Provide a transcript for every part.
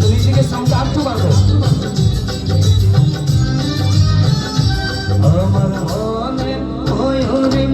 নিজেকে সাউন্ড আটটু পারবে আমার মনে ময়ূরী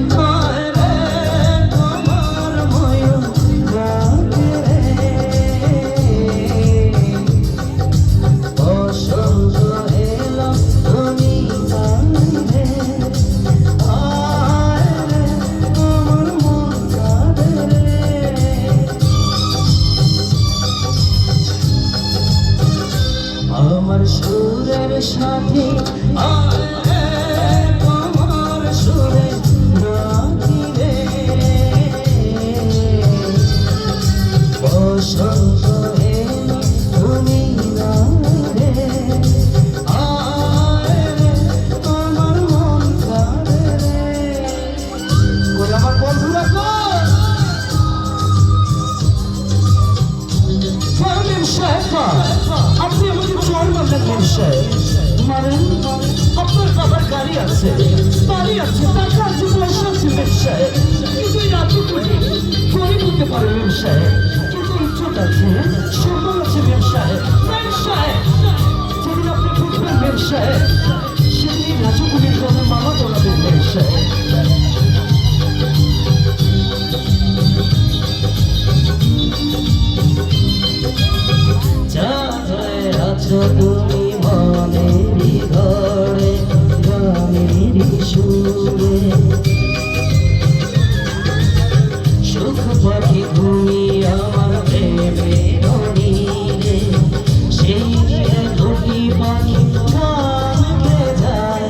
আমার সুরের সাথে তোমার সুরে রাখি রে বসন্ত এলো তুমি না রে আমার মন কাঁদে রে ওই আমার বন্ধুরা আপনি আমাকে চোর মারলেন মনসায় মারেন আপনার বাবার গাড়ি আছে বাড়ি আছে টাকা আছে পয়সা আছে ব্যবসায় কিন্তু এই রাজুকুটি চুরি করতে পারে ব্যবসায় কিন্তু ইজ্জত আছে সম্মান আছে ব্যবসায় ব্যবসায় যেদিন আপনি ঢুকবেন ব্যবসায় সেদিন রাজুকুটির গ্রামে মামা দোলাবেন ব্যবসায় তুমি মনেরই ঘরে গানেরই সুরে সুখ পাখি ঘুমি আমার প্রেমের নীরে সেই ঢুকি পাখি গানকে যায়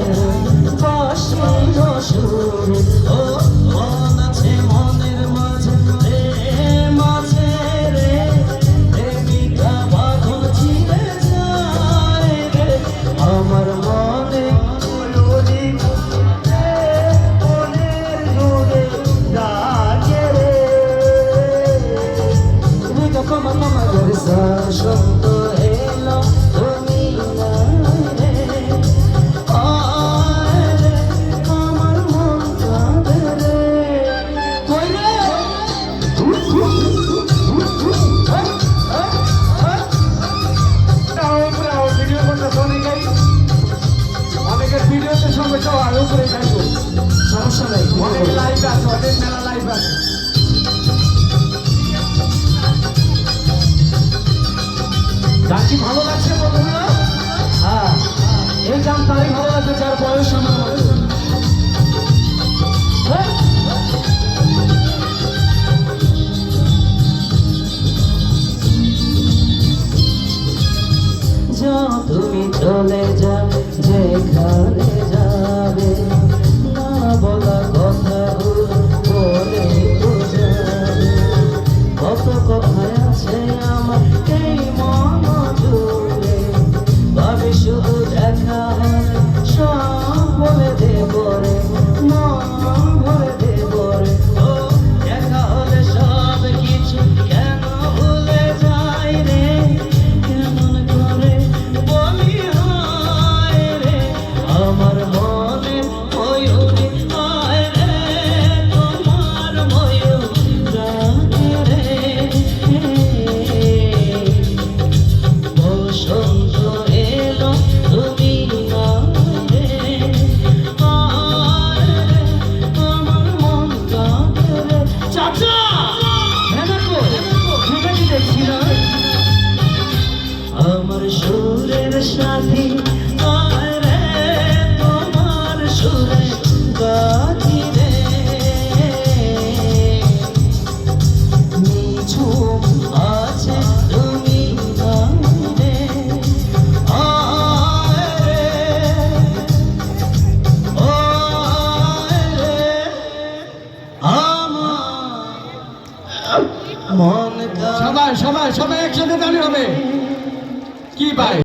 পাশে সুরে ও মন আছে মনের মাঝে প্রেম আছে রে প্রেমিকা বাঁধন ছিঁড়ে আমার মনে ময়ূরী মনের জুড়ে ডাকে রে তুমি যখন আমাদের সন্ত এলো তুমি না রে আমার মন কাঁদে রে কই রে ভিডিও করতে শোনে গাই অনেকের ভিডিওতে সঙ্গে যাওয়া আর উপরে যাইব সমস্যা নেই অনেক লাইভ আছে অনেক মেলা লাইভ আছে গান কি ভালো লাগছে বন্ধুরা হ্যাঁ এই গান তারই ভালো লাগছে যার বয়স আমার মতো তুমি চলে যাবে যেখানে যাবে না বলা কথাগুলো বলে যাবে কত কথায় আছে আমার এই মন জুড়ে ভাবি শুধু দেখা সব বলে দেব রে মন ভরে দেব রে ও দেখা হলে সব কিছু কেন ভুলে যাই রে কেমন করে বলি হায় রে আমার মনে ময়ূরী হায় রে তোমার ময়ূর রাগে রে বসন্ত এলো তুমি না রে আমার মন কাঁদে রে চাচা দেখছি না আমার সুরের সাথী রে তোমার সুরে গাছি রে নিঝুম আছে তুমি রে আমার মন সবাই একসাথে গান হবে কি ভাই।